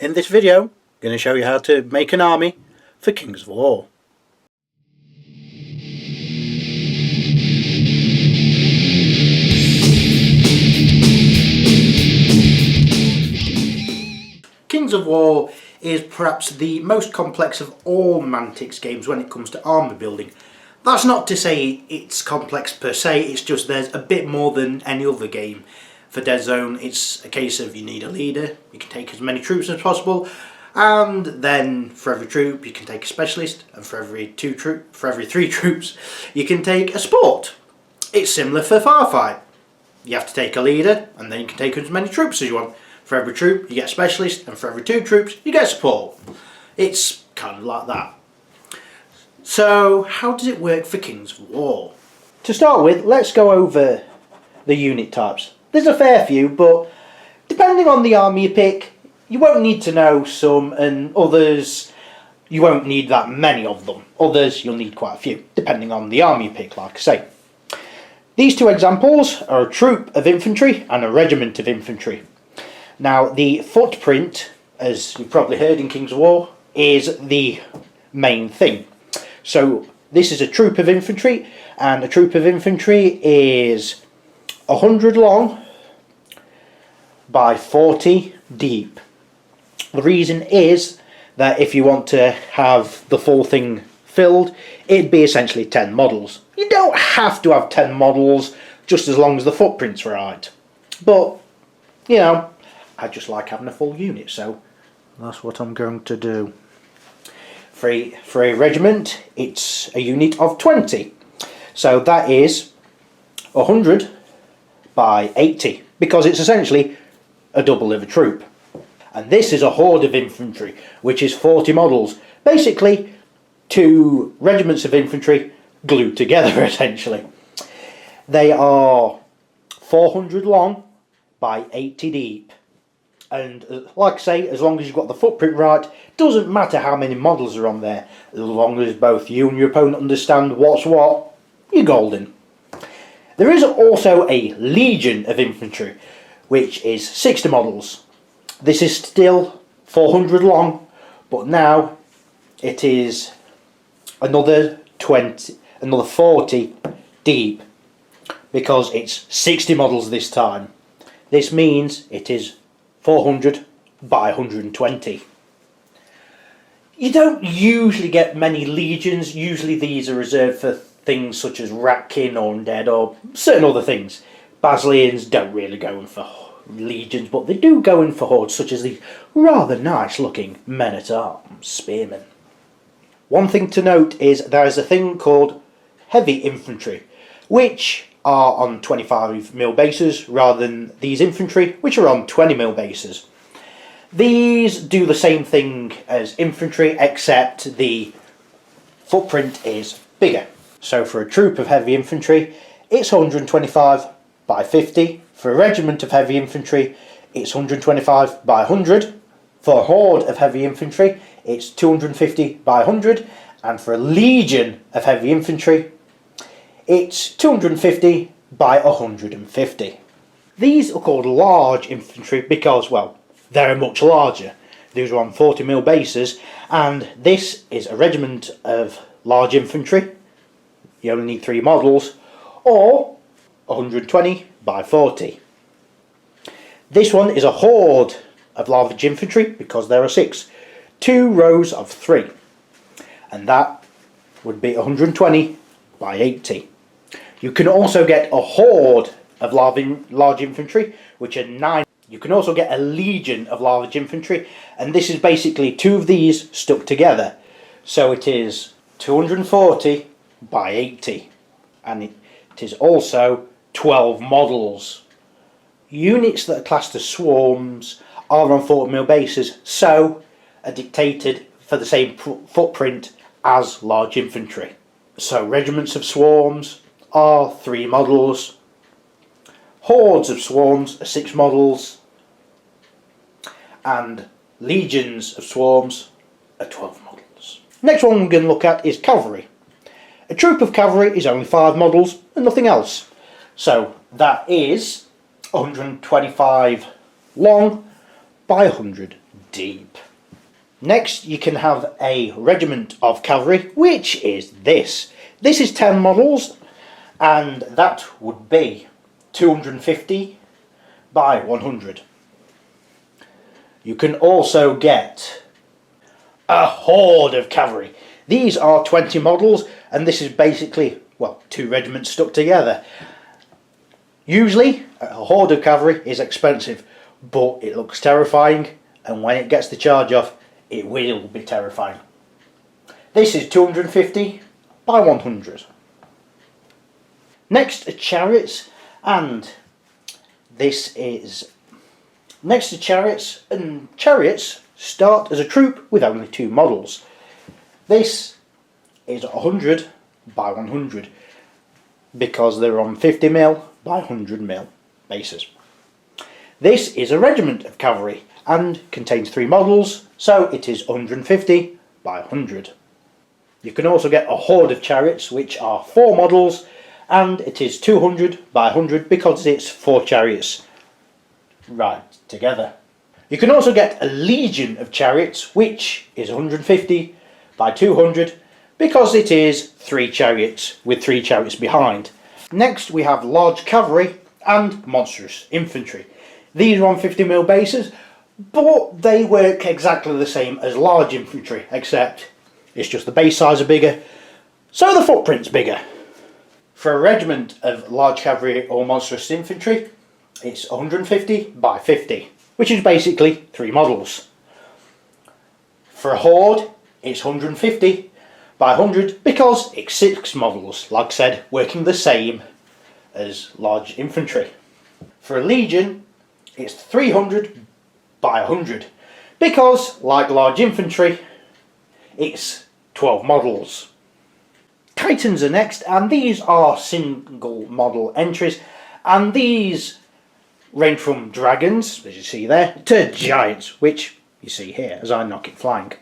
In this video, I'm going to show you how to make an army for Kings of War. Kings of War is perhaps the most complex of all Mantic's games when it comes to army building. That's not to say it's complex per se, it's just there's a bit more than any other game. For Dead Zone, it's a case of you need a leader, you can take as many troops as possible, and then for every troop you can take a specialist, and for every three troops you can take a support. It's similar for Firefight. You have to take a leader, and then you can take as many troops as you want. For every troop you get a specialist, and for every 2 troops you get support. It's kind of like that. So how does it work for Kings of War? To start with, let's go over the unit types. There's a fair few, but depending on the army you pick, you won't need to know some, and others you won't need that many of them. Others you'll need quite a few, depending on the army you pick, like I say. These 2 examples are a troop of infantry and a regiment of infantry. Now, the footprint, as you've probably heard in Kings of War, is the main thing. So this is a troop of infantry, and a troop of infantry is 100 long by 40 deep. The reason is that if you want to have the full thing filled, it'd be essentially 10 models. You don't have to have 10 models, just as long as the footprint's right. But, you know, I just like having a full unit, so that's what I'm going to do. For a regiment, it's a unit of 20. So that is 100 by 80, because it's essentially a double of a troop. And this is a horde of infantry, which is 40 models. Basically, 2 regiments of infantry glued together, essentially. They are 400 long by 80 deep. And like I say, as long as you've got the footprint right, doesn't matter how many models are on there. As long as both you and your opponent understand what's what, you're golden. There is also a legion of infantry, which is 60 models. This is still 400 long, but now it is another 40 deep, because it's 60 models this time. This means it is 400 by 120. You don't usually get many legions. Usually these are reserved for things such as Ratkin or Undead or certain other things. Basilians don't really go in for legions, but they do go in for hordes, such as these rather nice looking men-at-arms spearmen. One thing to note is there is a thing called heavy infantry, which are on 25mm bases rather than these infantry, which are on 20mm bases. These do the same thing as infantry, except the footprint is bigger. So for a troop of heavy infantry, it's 125 by 50. For a regiment of heavy infantry, it's 125 by 100. For a horde of heavy infantry, it's 250 by 100. And for a legion of heavy infantry, it's 250 by 150. These are called large infantry because, well, they're much larger. These are on 40mm bases, and this is a regiment of large infantry. You only need 3 models, or 120 by 40. This one is a horde of large infantry because there are 6. 2 rows of 3. And that would be 120 by 80. You can also get a horde of large infantry, which are 9. You can also get a legion of large infantry, and this is basically 2 of these stuck together. So it is 240 by 80, and it is also 12 models. Units that are classed as swarms are on 40mm bases, so are dictated for the same footprint as large infantry. So regiments of swarms are 3 models, hordes of swarms are 6 models, and legions of swarms are 12 models. Next one we're going to look at is cavalry. A troop of cavalry is only 5 models and nothing else. So that is 125 long by 100 deep. Next you can have a regiment of cavalry, which is this. This is 10 models, and that would be 250 by 100. You can also get a horde of cavalry. These are 20 models, and this is basically, well, 2 regiments stuck together. Usually a horde of cavalry is expensive, but it looks terrifying, and when it gets the charge off, it will be terrifying. This is 250 by 100. Next are chariots, and this is next to chariots, and chariots start as a troop with only 2 models. This is 100 by 100 because they're on 50mm by 100mm bases. This is a regiment of cavalry and contains 3 models, so it is 150 by 100. You can also get a horde of chariots, which are 4 models, and it is 200 by 100 because it's 4 chariots right together. You can also get a legion of chariots, which is 150 by 200 because it is 3 chariots with 3 chariots behind. Next we have large cavalry and monstrous infantry. These are on 50mm bases, but they work exactly the same as large infantry, except it's just the base size are bigger, so the footprint's bigger. For a regiment of large cavalry or monstrous infantry, it's 150 by 50, which is basically 3 models. For a horde, it's 150 by 100 because it's 6 models, like I said, working the same as large infantry. For a legion, it's 300 by 100 because, like large infantry, it's 12 models. Titans are next, and these are single model entries, and these range from dragons, as you see there, to giants, which you see here as I knock it flying.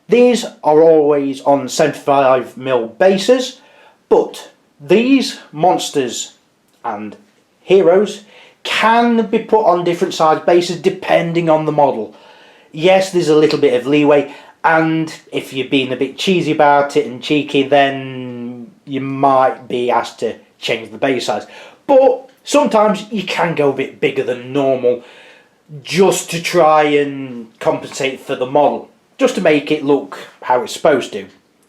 These are always on 75mm bases, but these monsters and heroes can be put on different size bases depending on the model. Yes, there's a little bit of leeway, and if you're being a bit cheesy about it and cheeky, then you might be asked to change the base size. But sometimes you can go a bit bigger than normal just to try and compensate for the model, just to make it look how it's supposed to.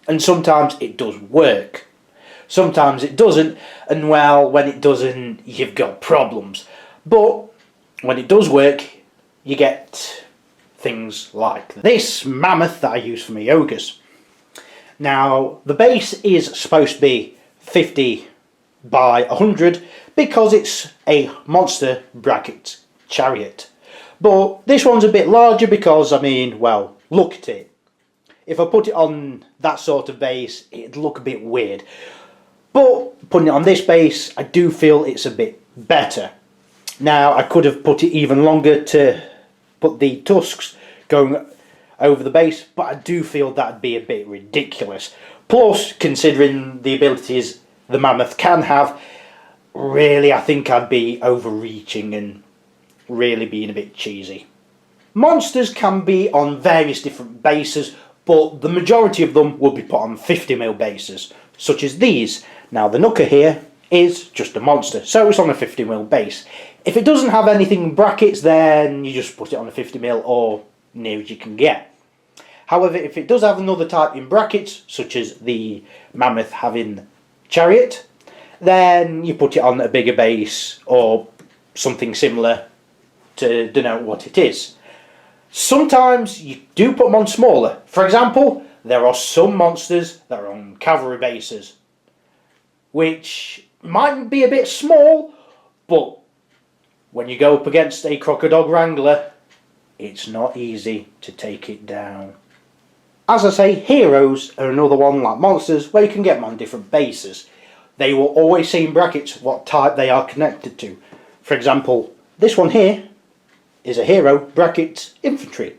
And sometimes it does work. Sometimes it doesn't, and well, when it doesn't, you've got problems. But when it does work, you get things like this mammoth that I use for my ogres. Now, the base is supposed to be 50 by 100 because it's a monster bracket chariot. But this one's a bit larger because, I mean, well, look at it. If I put it on that sort of base, it'd look a bit weird. But putting it on this base, I do feel it's a bit better. Now, I could have put it even longer to put the tusks going over the base, but I do feel that'd be a bit ridiculous. Plus, considering the abilities the mammoth can have, really I think I'd be overreaching and really being a bit cheesy. Monsters can be on various different bases, but the majority of them will be put on 50mm bases, such as these. Now, the Nooker here is just a monster, so it's on a 50mm base. If it doesn't have anything in brackets, then you just put it on a 50mm or near as you can get. However, if it does have another type in brackets, such as the mammoth having chariot, then you put it on a bigger base or something similar to denote what it is. Sometimes you do put them on smaller. For example, there are some monsters that are on cavalry bases, which might be a bit small, but when you go up against a crocodile wrangler, it's not easy to take it down. As I say, heroes are another one like monsters where you can get them on different bases. They will always say in brackets what type they are connected to. For example, this one here is a hero brackets infantry.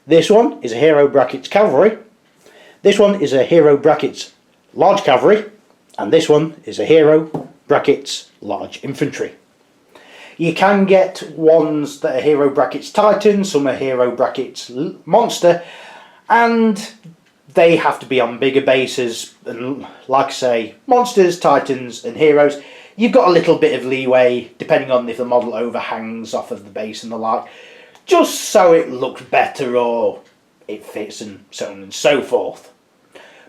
This one is a hero brackets cavalry. This one is a hero brackets large cavalry. And this one is a hero brackets large infantry. You can get ones that are hero brackets Titan, some are hero brackets Monster, and they have to be on bigger bases. And like I say, Monsters, Titans and Heroes, you've got a little bit of leeway depending on if the model overhangs off of the base and the like, just so it looks better or it fits and so on and so forth.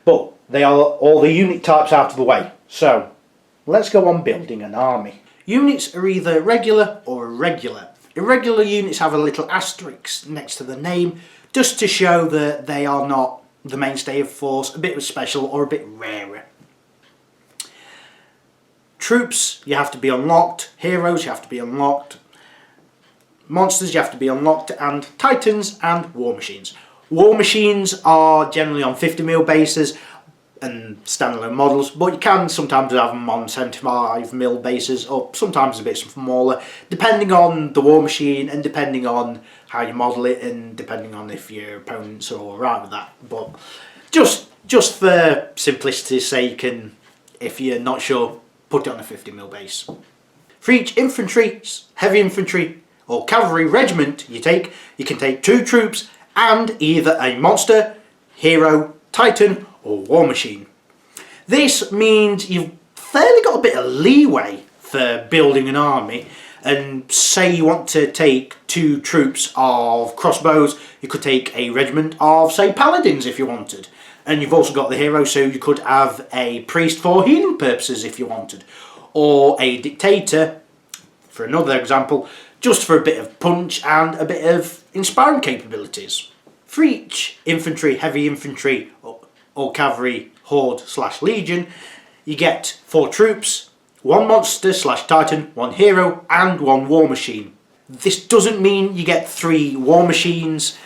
But they are all the unit types out of the way, so let's go on building an army. Units are either regular or irregular. Irregular units have a little asterisk next to the name, just to show that they are not the mainstay of force, a bit special or a bit rarer. Troops, you have to be unlocked. Heroes, you have to be unlocked. Monsters, you have to be unlocked. And Titans and War Machines. War Machines are generally on 50mm bases and standalone models, but you can sometimes have them on 75mm bases, or sometimes a bit smaller, depending on the War Machine and depending on how you model it and depending on if your opponents are alright with that. But just for simplicity's sake, and if you're not sure, put it on a 50mm base. For each infantry, heavy infantry or cavalry regiment you can take 2 troops and either a monster, hero, titan or war machine. This means you've fairly got a bit of leeway for building an army, and say you want to take 2 troops of crossbows, you could take a regiment of, say, paladins if you wanted. And you've also got the hero, so you could have a priest for healing purposes if you wanted. Or a dictator, for another example, just for a bit of punch and a bit of inspiring capabilities. For each infantry, heavy infantry or cavalry, horde / legion, you get 4 troops, 1 monster / titan, 1 hero and 1 war machine. This doesn't mean you get 3 war machines,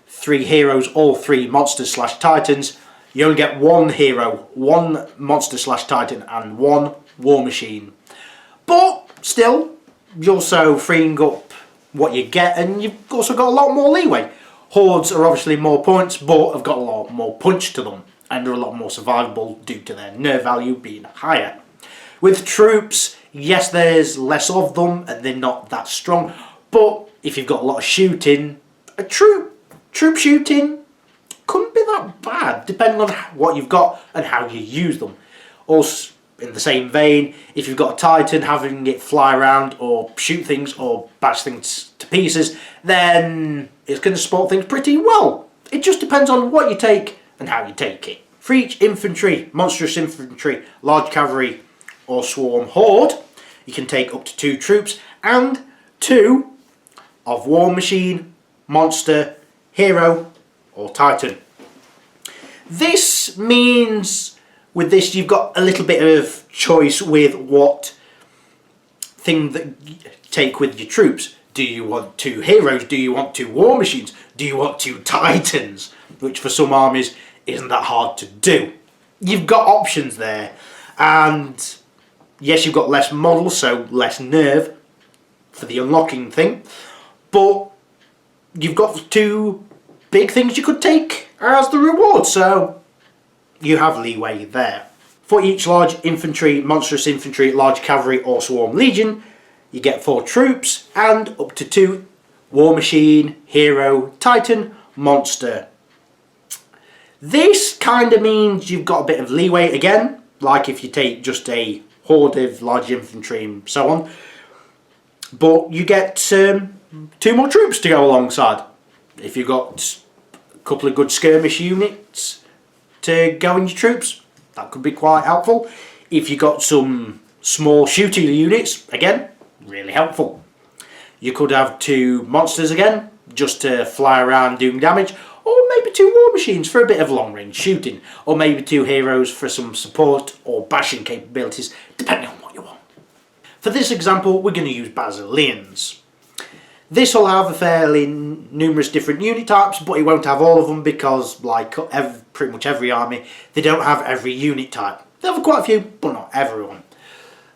3 heroes or 3 monsters / titans. You only get 1 hero, 1 monster / titan and 1 war machine. But still, you're also freeing up what you get, and you've also got a lot more leeway. Hordes are obviously more points, but have got a lot more punch to them, and are a lot more survivable due to their nerve value being higher. With troops, yes, there's less of them, and they're not that strong, but if you've got a lot of shooting, a troop shooting couldn't be that bad, depending on what you've got and how you use them. Also, in the same vein, if you've got a titan, having it fly around or shoot things or bash things to pieces, then it's going to support things pretty well. It just depends on what you take and how you take it. For each infantry, monstrous infantry, large cavalry or swarm horde, you can take up to 2 troops and 2 of war machine, monster, hero or titan. This means with this you've got a little bit of choice with what thing that you take with your troops. Do you want 2 heroes? Do you want 2 war machines? Do you want 2 titans? Which for some armies isn't that hard to do. You've got options there, and yes, you've got less models, so less nerve for the unlocking thing, but you've got 2 big things you could take as the reward, so you have leeway there. For each large infantry, monstrous infantry, large cavalry or swarm legion, you get 4 troops and up to 2 war machine, hero, titan, monster. This kind of means you've got a bit of leeway again, like if you take just a horde of large infantry and so on, but you get 2 more troops to go alongside. If you've got a couple of good skirmish units to go in your troops, that could be quite helpful. If you've got some small shooting units, again, really helpful. You could have 2 monsters again, just to fly around doing damage, or maybe 2 war machines for a bit of long range shooting, or maybe 2 heroes for some support or bashing capabilities, depending on what you want. For this example, we're going to use Basileans. This will have a fairly numerous different unit types, but it won't have all of them because, like pretty much every army, they don't have every unit type. They'll have quite a few, but not everyone.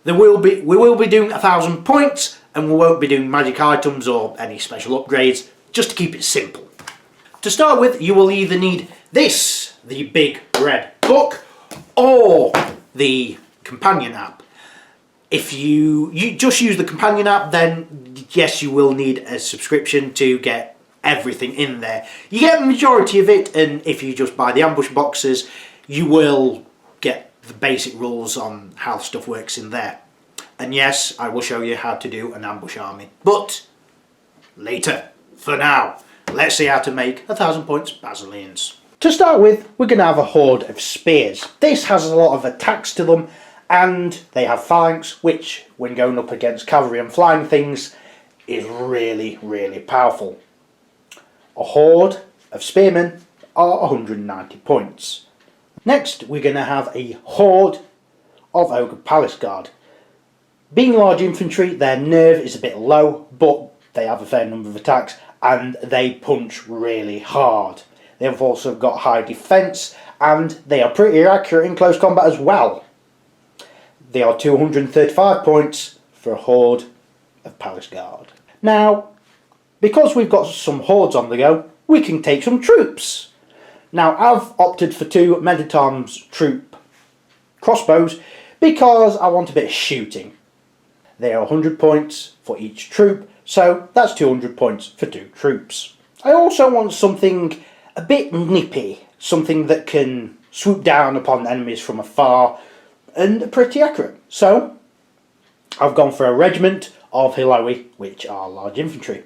We will be doing 1,000 points, and we won't be doing magic items or any special upgrades, just to keep it simple. To start with, you will either need this, the big red book, or the companion app. If you just use the companion app, then yes, you will need a subscription to get everything in there. You get the majority of it, and if you just buy the ambush boxes, you will get the basic rules on how stuff works in there. And yes, I will show you how to do an ambush army, but later. For now, let's see how to make 1,000 points Basileans. To start with, we're going to have a horde of spears. This has a lot of attacks to them, and they have phalanx, which, when going up against cavalry and flying things, is really, really powerful. A horde of spearmen are 190 points. Next, we're going to have a horde of Ogre Palace Guard. Being large infantry, their nerve is a bit low, but they have a fair number of attacks, and they punch really hard. They've also got high defence, and they are pretty accurate in close combat as well. They are 235 points for a horde of Palace Guard. Now, because we've got some hordes on the go, we can take some troops. Now, I've opted for 2 men at arms troop crossbows because I want a bit of shooting. They are 100 points for each troop, so that's 200 points for 2 troops. I also want something a bit nippy, something that can swoop down upon enemies from afar and pretty accurate. So I've gone for a regiment of Hilowi, which are large infantry.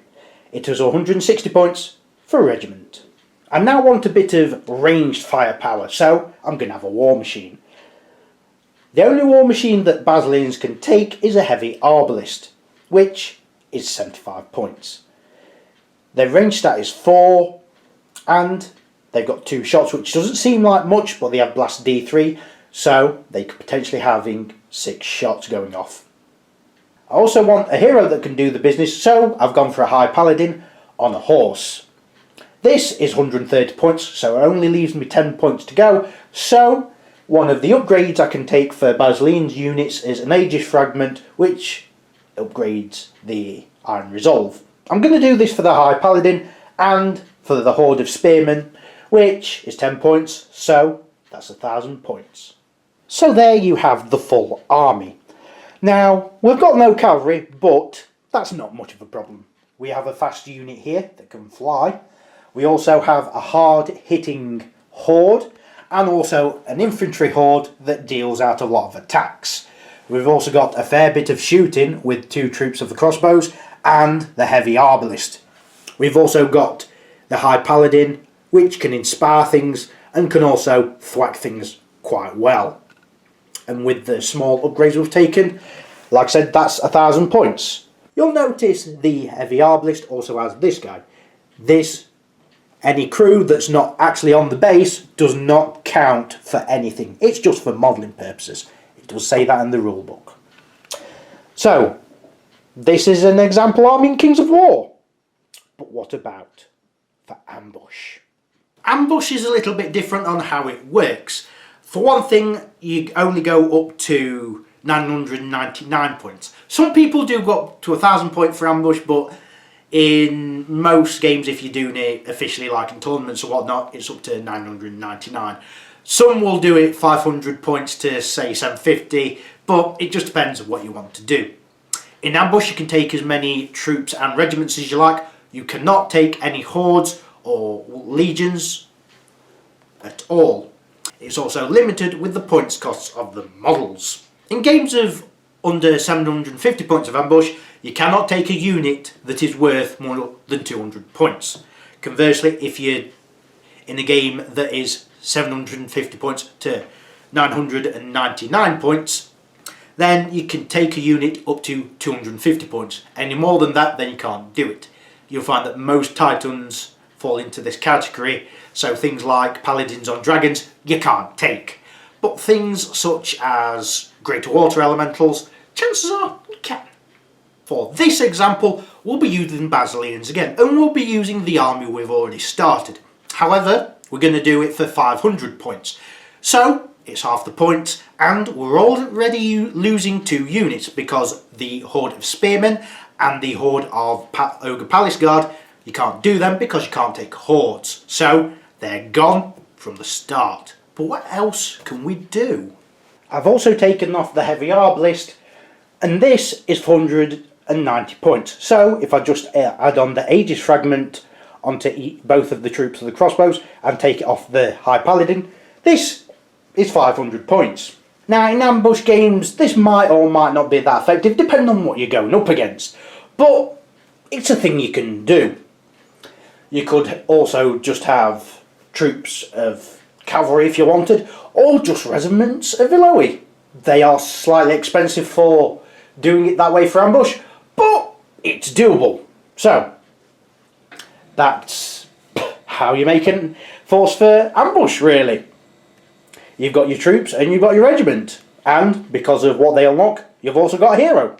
It is 160 points for a regiment. I now want a bit of ranged firepower, so I'm going to have a war machine. The only war machine that Basileans can take is a heavy arbalist, which is 75 points. Their range stat is 4, and they've got 2 shots, which doesn't seem like much, but they have blast D3, so they could potentially having 6 shots going off. I also want a hero that can do the business, so I've gone for a high paladin on a horse. This is 130 points, so it only leaves me 10 points to go, so one of the upgrades I can take for Basileans units is an Aegis Fragment, which upgrades the Iron Resolve. I'm going to do this for the High Paladin and for the Horde of Spearmen, which is 10 points, so that's 1,000 points. So there you have the full army. Now, we've got no cavalry, but that's not much of a problem. We have a fast unit here that can fly. We also have a hard-hitting horde, and also an infantry horde that deals out a lot of attacks. We've also got a fair bit of shooting with 2 troops of the crossbows and the heavy arbalist. We've also got the high paladin, which can inspire things and can also thwack things quite well. And with the small upgrades we've taken, like I said, that's 1,000 points. You'll notice the heavy arbalist also has this guy. Any crew that's not actually on the base does not count for anything. It's just for modelling purposes. It does say that in the rulebook. So, this is an example army in Kings of War. But what about for ambush? Ambush is a little bit different on how it works. For one thing, you only go up to 999 points. Some people do go up to 1,000 points for ambush, but in most games, if you're doing it officially, like in tournaments or whatnot, it's up to 999. Some will do it 500 points to, say, 750, but it just depends on what you want to do. In ambush, you can take as many troops and regiments as you like. You cannot take any hordes or legions at all. It's also limited with the points costs of the models. In games of under 750 points of ambush, you cannot take a unit that is worth more than 200 points. Conversely, if you're in a game that is 750 points to 999 points, then you can take a unit up to 250 points. Any more than that, then you can't do it. You'll find that most Titans fall into this category, so things like Paladins on Dragons, you can't take. But things such as Greater Water Elementals, chances are you can. For this example, we'll be using Basileans again, and we'll be using the army we've already started. However, we're going to do it for 500 points. So, it's half the points, and we're already losing 2 units because the Horde of Spearmen and the Horde of Ogre Palace Guard, you can't do them because you can't take hordes. So, they're gone from the start. But what else can we do? I've also taken off the heavy arbalist And this is 490 points. So if I just add on the Aegis fragment onto both of the troops of the crossbows and take it off the High Paladin, this is 500 points. Now in ambush games this might or might not be that effective depending on what you're going up against, but it's a thing you can do. You could also just have troops of cavalry if you wanted, or just regiments of Eloe. They are slightly expensive for doing it that way for ambush, but it's doable. So that's how you make a force for ambush, really. You've got your troops and you've got your regiment, and because of what they unlock, you've also got a hero.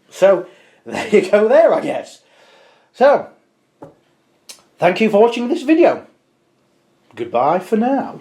So there you go there, I guess. So thank you for watching this video. Goodbye for now.